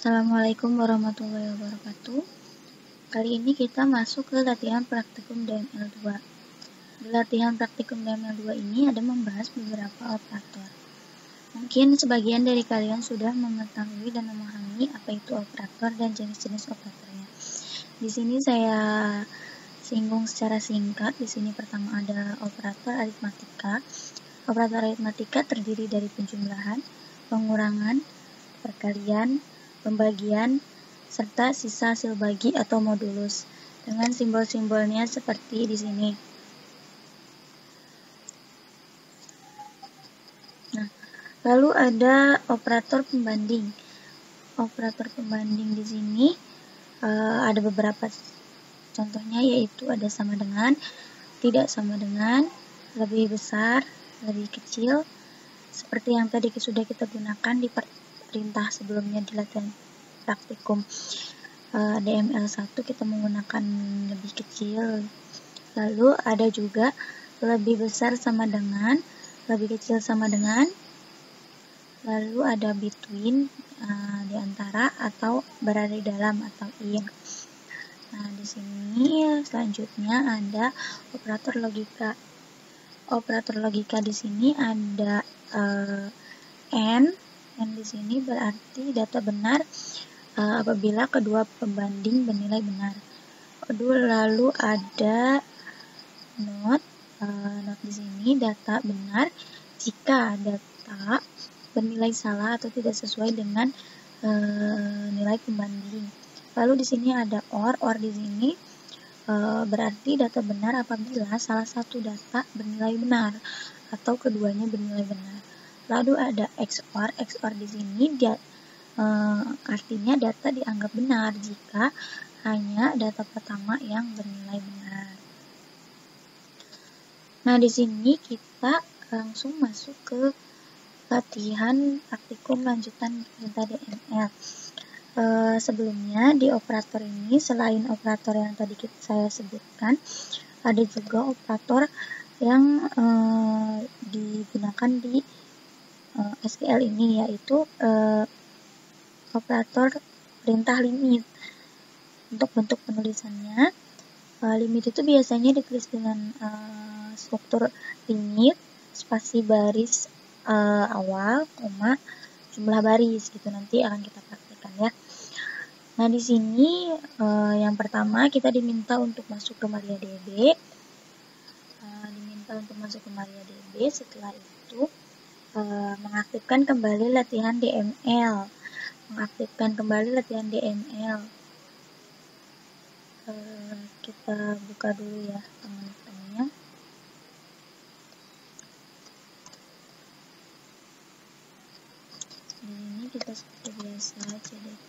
Assalamualaikum warahmatullahi wabarakatuh. Kali ini kita masuk ke latihan praktikum DML2. Di latihan praktikum DML2 ini ada membahas beberapa operator. Mungkin sebagian dari kalian sudah mengetahui dan memahami apa itu operator dan jenis-jenis operatornya. Di sini saya singgung secara singkat. Di sini pertama ada operator aritmatika. Operator aritmatika terdiri dari penjumlahan, pengurangan, perkalian, pembagian, serta sisa hasil bagi atau modulus dengan simbol-simbolnya seperti di sini. Nah, lalu ada operator pembanding. Operator pembanding di sini ada beberapa contohnya, yaitu ada sama dengan, tidak sama dengan, lebih besar, lebih kecil, seperti yang tadi sudah kita gunakan di perintah sebelumnya di latihan praktikum DML1 kita menggunakan lebih kecil. Lalu ada juga lebih besar sama dengan, lebih kecil sama dengan, lalu ada between, di antara, atau berada di dalam atau in. Nah, di sini selanjutnya ada operator logika. Operator logika di sini ada and di sini berarti data benar apabila kedua pembanding bernilai benar. Lalu ada not di sini data benar jika data bernilai salah atau tidak sesuai dengan nilai pembanding. Lalu di sini ada or di sini berarti data benar apabila salah satu data bernilai benar atau keduanya bernilai benar. Lalu ada XOR di sini artinya data dianggap benar jika hanya data pertama yang bernilai benar. Nah, di sini kita langsung masuk ke latihan praktikum lanjutan perintah DML. Sebelumnya di operator ini selain operator yang tadi saya sebutkan, ada juga operator yang digunakan di SQL ini, yaitu operator perintah limit. Untuk bentuk penulisannya, limit itu biasanya ditulis dengan struktur limit, spasi baris awal, koma, jumlah baris gitu. Nanti akan kita praktekkan ya. Nah, di sini yang pertama kita diminta untuk masuk ke MariaDB. Setelah itu mengaktifkan kembali latihan DML. Kita buka dulu ya teman-temannya. Ini kita seperti biasa aja deh.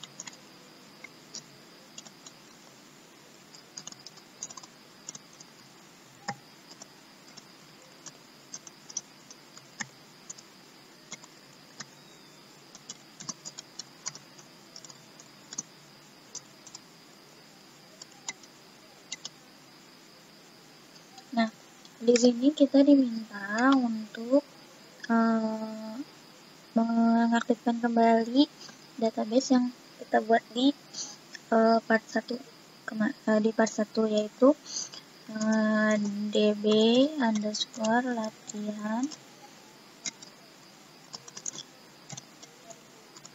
Nah, di sini kita diminta untuk mengaktifkan kembali database yang kita buat di part 1 yaitu db_latihan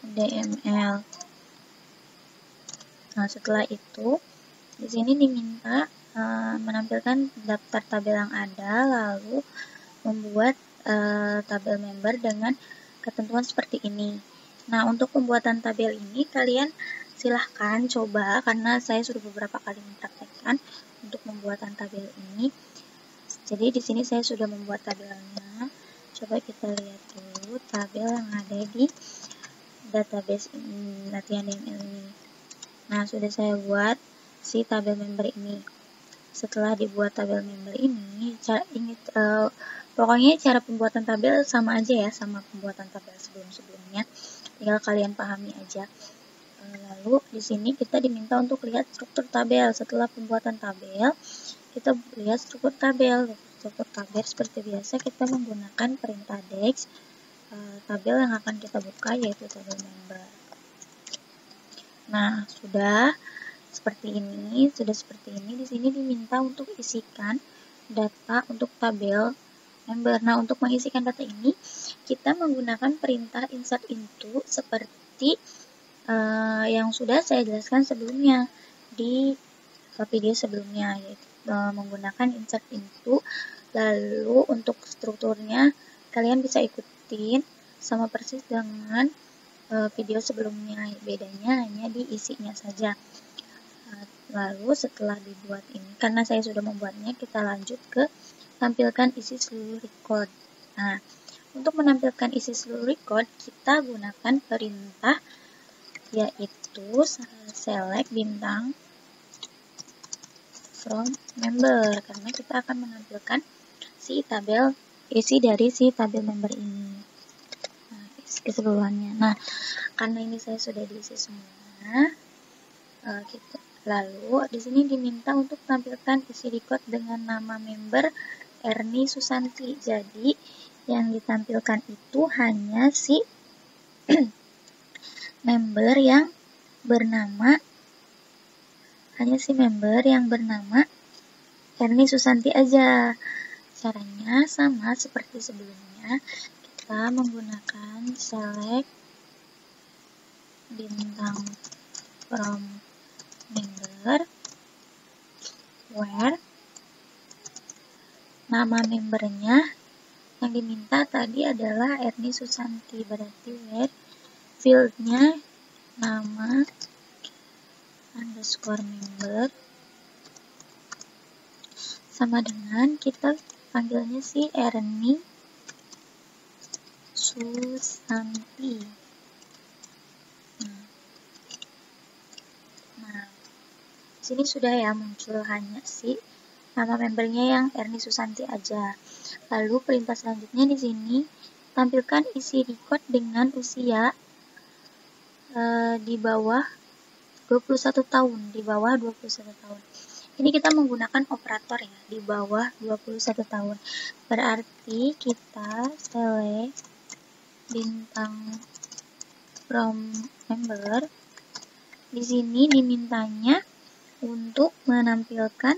DML. Nah, setelah itu di sini diminta menampilkan daftar tabel yang ada, lalu membuat tabel member dengan ketentuan seperti ini. Nah, untuk pembuatan tabel ini kalian silahkan coba, karena saya sudah beberapa kali mempraktekkan untuk pembuatan tabel ini. Jadi di sini saya sudah membuat tabelnya. Coba kita lihat dulu tabel yang ada di database latihan DML ini. Nah, sudah saya buat si tabel member ini. Setelah dibuat tabel member ini, pokoknya cara pembuatan tabel sama aja ya, sama pembuatan tabel sebelum-sebelumnya. Tinggal kalian pahami aja. Lalu di sini kita diminta untuk lihat struktur tabel. Setelah pembuatan tabel, kita lihat struktur tabel. Struktur tabel seperti biasa kita menggunakan perintah dex. Tabel yang akan kita buka yaitu tabel member. Nah, sudah seperti ini. Di sini diminta untuk isikan data untuk tabel member. Nah, untuk mengisikan data ini, kita menggunakan perintah insert into seperti yang sudah saya jelaskan sebelumnya di video sebelumnya, yaitu menggunakan insert into. Lalu untuk strukturnya kalian bisa ikutin sama persis dengan video sebelumnya, bedanya hanya di isinya saja. Lalu setelah dibuat ini, karena saya sudah membuatnya, kita lanjut ke tampilkan isi seluruh record. Nah, untuk menampilkan isi seluruh record, kita gunakan perintah yaitu select bintang from member, karena kita akan menampilkan isi dari si tabel member ini. Nah, keseluruhannya. Nah, karena ini saya sudah diisi semua, lalu di sini diminta untuk tampilkan isi record dengan nama member Erni Susanti. Jadi yang ditampilkan itu hanya si member yang bernama Erni Susanti aja. Caranya sama seperti sebelumnya, kita menggunakan select bintang from member where nama membernya yang diminta tadi adalah Erni Susanti, berarti where fieldnya nama underscore member sama dengan kita panggilnya si Erni Susanti. Nah, sini sudah ya muncul hanya si nama membernya yang Erni Susanti aja. Lalu perintah selanjutnya di sini tampilkan isi record dengan usia di bawah 21 tahun, Ini kita menggunakan operator ya, di bawah 21 tahun. Berarti kita select bintang from member. Di sini dimintanya untuk menampilkan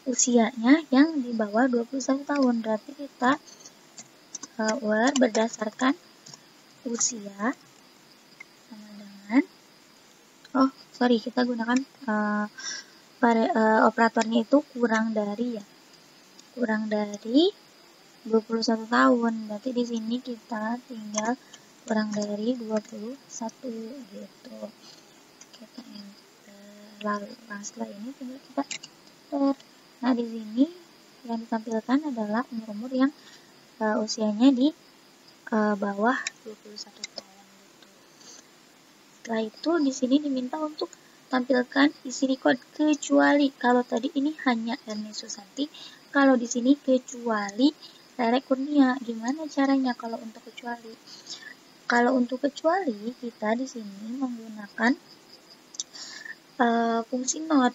usianya yang di bawah 21 tahun. Berarti kita where berdasarkan usia sama dengan kita gunakan operatornya itu kurang dari 21 tahun. Berarti di sini kita tinggal kurang dari 21 gitu. Kita enter. Lalu setelah ini tinggal kita enter. Nah, di sini yang ditampilkan adalah umur yang usianya di bawah 21 tahun gitu. Setelah itu di sini diminta untuk tampilkan isi record kecuali kalau tadi ini hanya Erni Susanti, kalau di sini kecuali Rere Kurnia. Gimana caranya kalau untuk kecuali? Kalau untuk kecuali kita di sini menggunakan fungsi not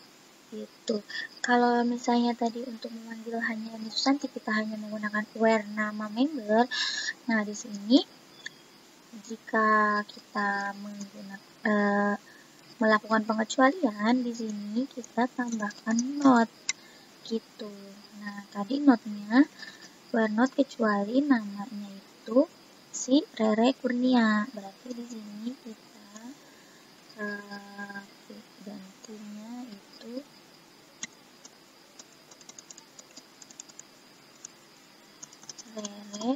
gitu. Kalau misalnya tadi untuk memanggil hanya Erni Susanti kita hanya menggunakan where nama member. Nah, di sini jika kita melakukan pengecualian, di sini kita tambahkan not gitu. Nah, tadi notnya where not kecuali namanya itu si Rere Kurnia. Berarti di sini kita gantinya itu Rere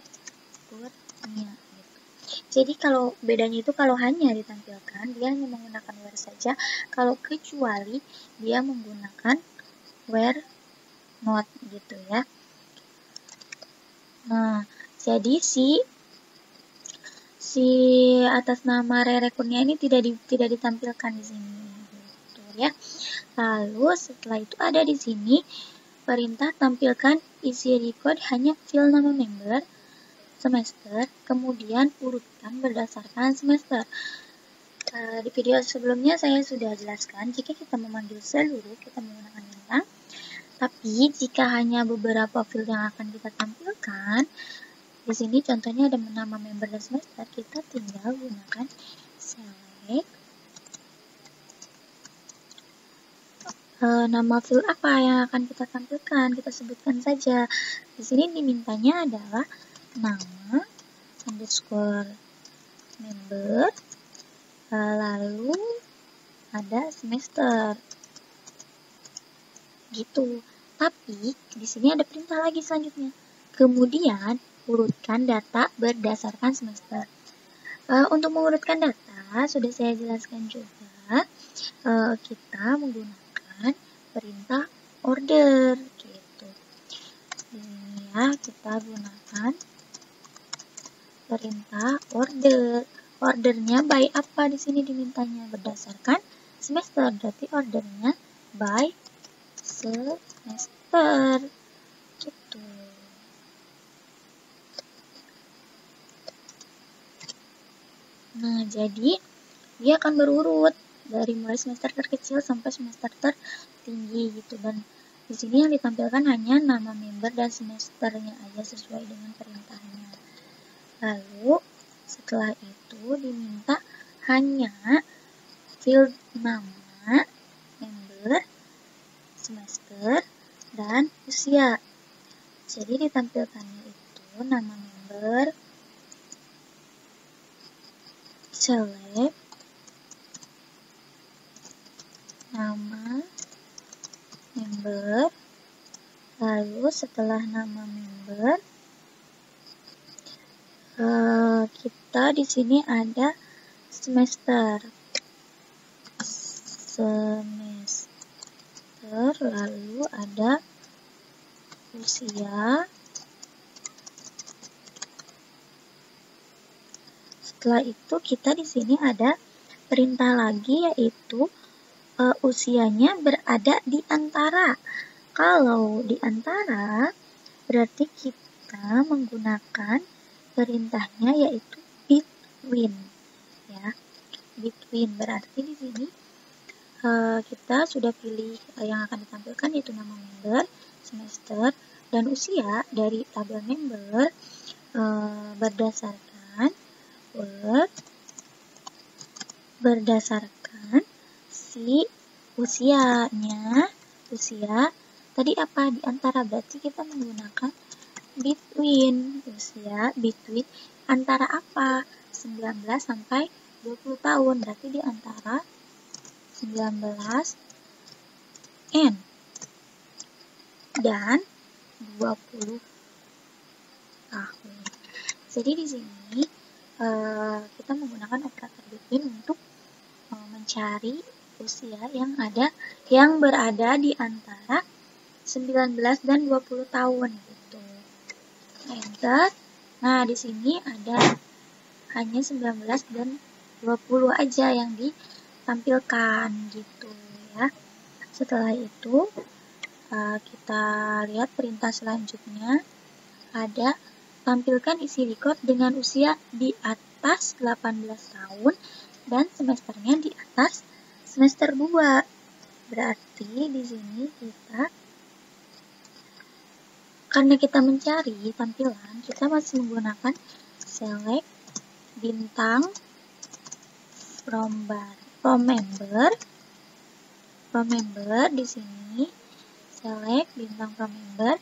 Kurnia. Jadi kalau bedanya itu kalau hanya ditampilkan dia hanya menggunakan where saja, kalau kecuali dia menggunakan where not gitu ya. Nah, jadi si atas nama Rere Kurnia ini tidak ditampilkan di sini gitu ya. Lalu setelah itu ada di sini perintah tampilkan isi record hanya field nama member semester, kemudian urutkan berdasarkan semester. Di video sebelumnya saya sudah jelaskan jika kita memanggil seluruh kita menggunakan bintang, tapi jika hanya beberapa field yang akan kita tampilkan, di sini contohnya ada nama member dan semester, kita tinggal gunakan select nama field apa yang akan kita tampilkan, kita sebutkan saja. Di sini dimintanya adalah nama underscore member, lalu ada semester, gitu. Tapi di sini ada perintah lagi selanjutnya. Kemudian urutkan data berdasarkan semester. Untuk mengurutkan data sudah saya jelaskan juga. Kita menggunakan perintah order, gitu. Ini ya, kita gunakan perintah order. Ordernya by apa di sini dimintanya? Berdasarkan semester. Berarti ordernya by semester, gitu. Nah, jadi dia akan berurut dari mulai semester terkecil sampai semester tertinggi, gitu. Dan di sini yang ditampilkan hanya nama member dan semesternya aja sesuai dengan perintahnya. Lalu setelah itu diminta hanya field nama, member, semester, dan usia. Jadi ditampilkannya itu nama member, select, nama member, lalu setelah nama member, kita di sini ada semester, lalu ada usia. Setelah itu kita di sini ada perintah lagi, yaitu usianya berada di antara. Kalau di antara berarti kita menggunakan perintahnya yaitu between, ya. Between berarti di sini kita sudah pilih yang akan ditampilkan yaitu nama member, semester, dan usia dari tabel member berdasarkan si usianya. Usia tadi apa? Di antara, berarti kita menggunakan between. Usia between antara apa? 19 sampai 20 tahun. Berarti di antara 19 dan 20 tahun. Jadi di sini kita menggunakan operator between untuk mencari usia yang berada di antara 19 dan 20 tahun, gitu. Enter. Nah, di sini ada hanya 19 dan 20 aja yang ditampilkan, gitu ya. Setelah itu kita lihat perintah selanjutnya, ada tampilkan isi record dengan usia di atas 18 tahun dan semesternya di atas semester 2. Berarti di sini karena kita mencari tampilan, kita masih menggunakan select bintang from member. Di sini select bintang from member,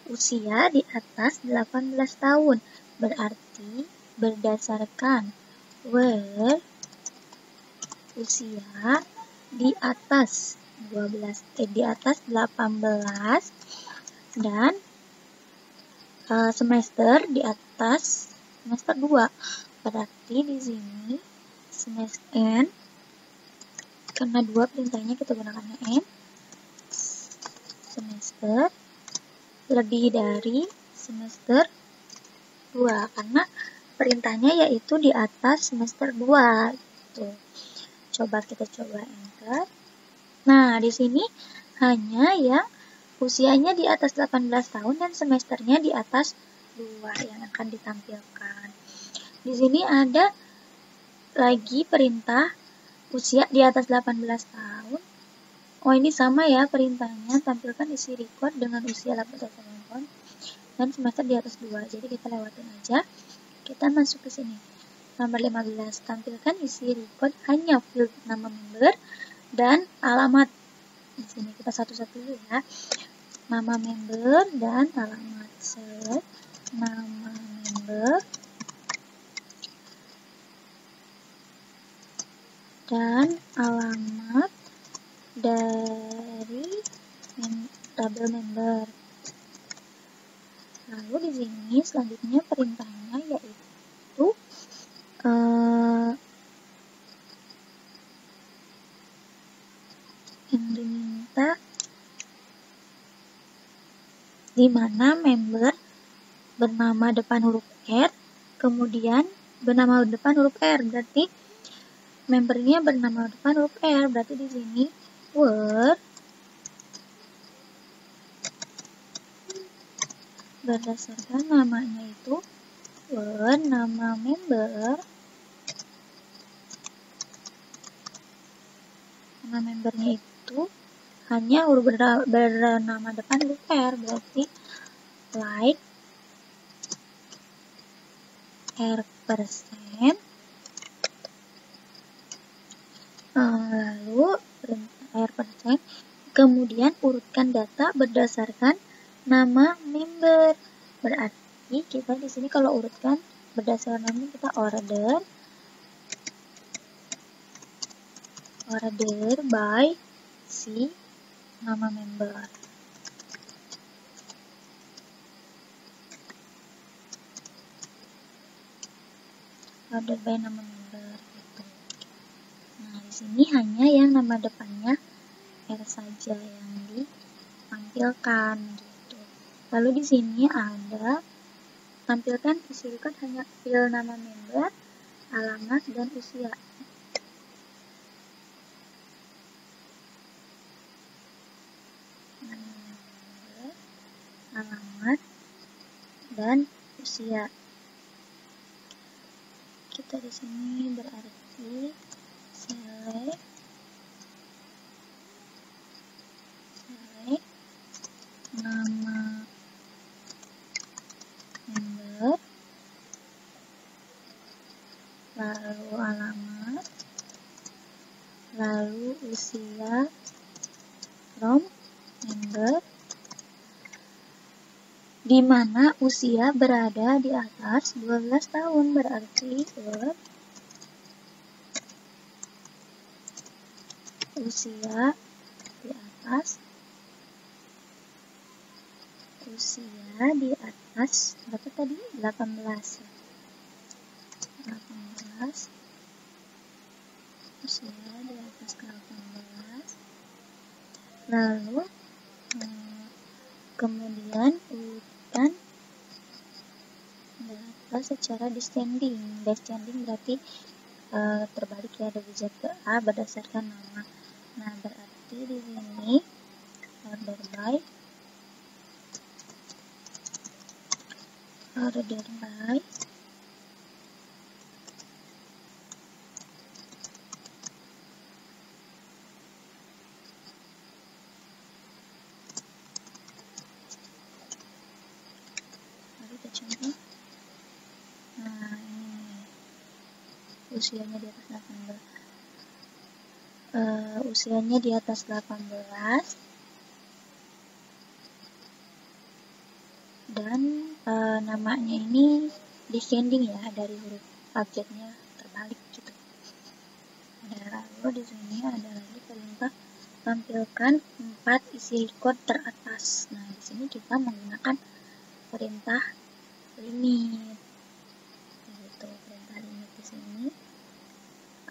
usia di atas 18 tahun. Berarti berdasarkan where usia di atas 18 dan semester di atas semester 2. Berarti di sini semester n, karena 2 perintahnya kita gunakan n, semester lebih dari semester 2 karena perintahnya yaitu di atas semester 2, gitu. Kita coba enter. Nah, di sini hanya yang usianya di atas 18 tahun dan semesternya di atas 2 yang akan ditampilkan. Di sini ada lagi perintah usia di atas 18 tahun. Oh, ini sama ya perintahnya, tampilkan isi record dengan usia 18 tahun dan semester di atas 2. Jadi kita lewatin aja. Kita masuk ke sini. Nomor 15, tampilkan isi record hanya field nama member dan alamat. Di sini kita satu-satu dulu ya. Nama member dan alamat. Select nama member dan alamat dari tabel member. Lalu di sini selanjutnya perintahnya yaitu yang diminta di mana member bernama depan huruf R, kemudian bernama depan huruf R, berarti membernya bernama depan huruf R, berarti di sini Word berdasarkan namanya itu Word, nama membernya itu hanya huruf bernama depan huruf R, berarti like R%, lalu R%, kemudian urutkan data berdasarkan nama member. Berarti kita di sini kalau urutkan berdasarkan nama kita order by si nama member. Order by nama member gitu. Nah, di sini hanya yang nama depannya R saja yang ditampilkan gitu. Lalu di sini ada tampilkan isi record hanya fill nama member, alamat dan usia. Nama member, alamat dan usia. Kita di sini berarti select nama member, lalu alamat, lalu usia from member, di mana usia berada di atas 12 tahun, berarti usia di atas berapa tadi? 18 ya. 18, usia di atas 18. Lalu kemudian urutkan data secara descending. Descending berarti terbalik ya, dari Z ke A berdasarkan nama. Nah, berarti di sini order by contoh. Nah, ini usianya di atas 18. Usianya di atas 18 dan namanya ini descending ya, dari huruf abjadnya terbalik gitu. Lalu di sini ada lagi perintah tampilkan 4 isi record teratas. Nah, di sini kita menggunakan perintah limit. Gitu, perintah limit di sini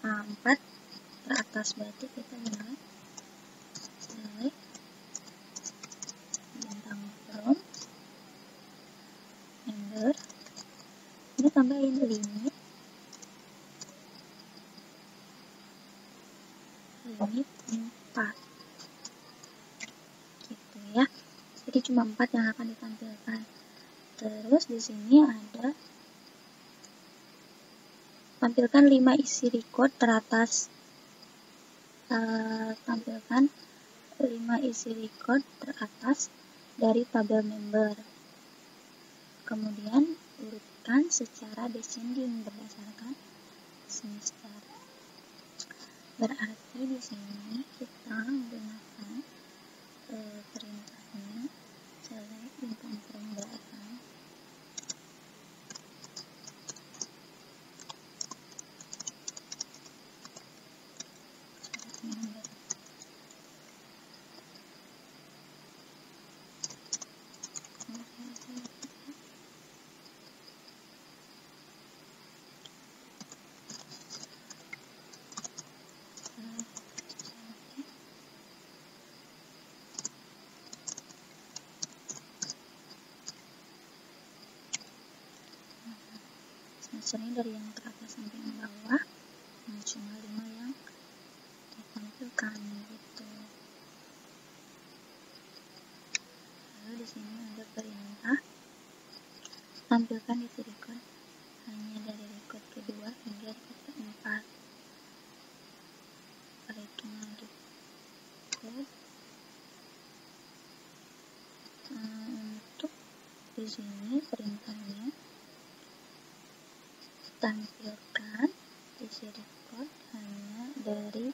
4 teratas, berarti kita gunakan select bintang from member, ini tambahin limit 4 gitu ya. Jadi cuma 4 yang akan ditampilkan. Terus di sini ada tampilkan 5 isi record teratas. Tampilkan 5 isi record teratas dari tabel member. Kemudian urutkan secara descending berdasarkan semester. Berarti di sini kita menggunakan perintahnya, select bintang permulaan, sensornya dari yang teratas sampai yang bawah, cuma 5 yang ditampilkan gitu. Lalu di sini ada perintah tampilkan isi record hanya dari record kedua hingga record keempat. Perhitungan record untuk di sini perintahnya tampilkan isi record hanya dari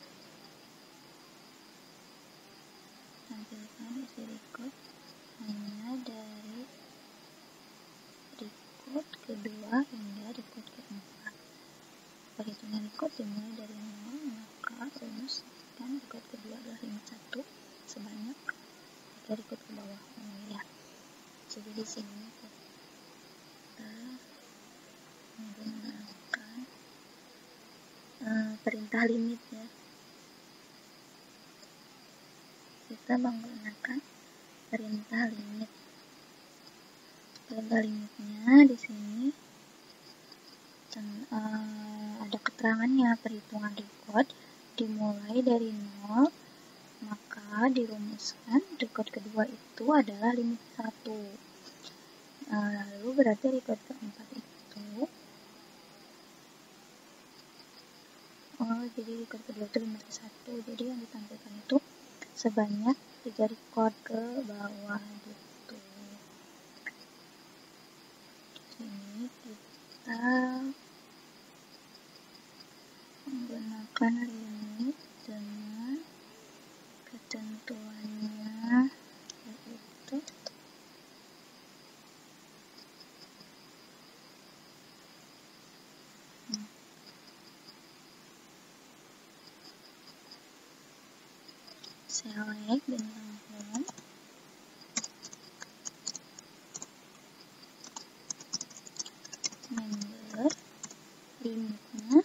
record kedua hingga record keempat. Perhitungan record dimulai dari 0, maka rumuskan record kedua adalah limit 1 sebanyak 3 record ke bawah. Ya. Jadi di sini kita menggunakan perintah limit ya. Kita menggunakan perintah limit. Perintah limitnya di sini ada keterangannya. Perhitungan record dimulai dari 0, maka dirumuskan record kedua itu adalah limit 1. Lalu berarti record keempat itu jadi record kedua itu limit 1, jadi yang ditampilkan itu sebanyak 3 record ke bawah gitu. Ini kita menggunakan limit dengan ketentuannya yaitu select bintang home, member, limitnya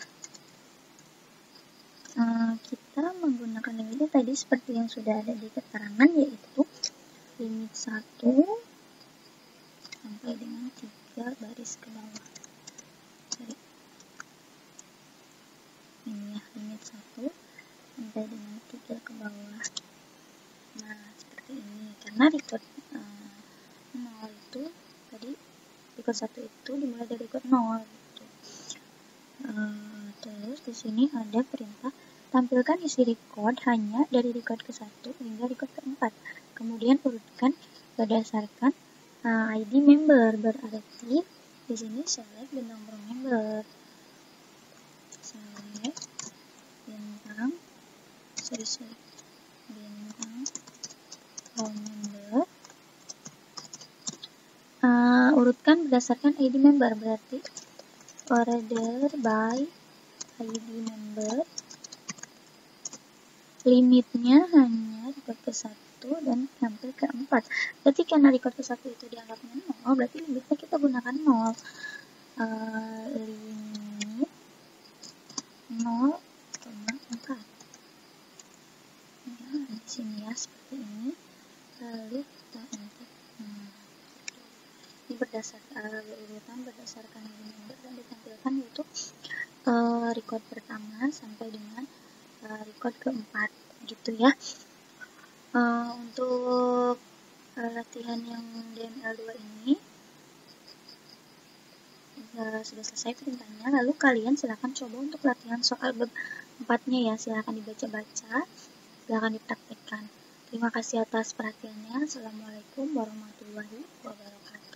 kita menggunakan limitnya tadi seperti yang sudah ada di keterangan, yaitu limit 1 sampai dengan 3 baris ke bawah. Jadi ini ya, limit 1 sampai dengan 3 ke bawah. Nah, seperti ini. Karena record 0 itu tadi, record 1 itu dimulai dari record 0 gitu. Terus di sini ada perintah tampilkan isi record hanya dari record ke-1 hingga record ke-4. Kemudian urutkan berdasarkan ID member. Berarti di sini select bintang member. Select bintang member. Urutkan berdasarkan ID member, berarti order by ID member. Limitnya hanya record ke-1 dan sampai ke-4. Berarti karena record ke-1 itu dianggapnya 0, berarti limitnya kita gunakan 0. Limit 0,4. Ya, di sini ya, seperti ini. Lalu kita enter. Ini urutan berdasarkan ID member dan ditampilkan yaitu record pertama sampai dengan record keempat gitu ya. Untuk latihan yang DML2 ini sudah selesai perintahnya. Lalu kalian silahkan coba untuk latihan soal bab 4-nya ya. Silahkan dibaca-baca, silahkan dipraktekkan. Terima kasih atas perhatiannya. Assalamualaikum warahmatullahi wabarakatuh.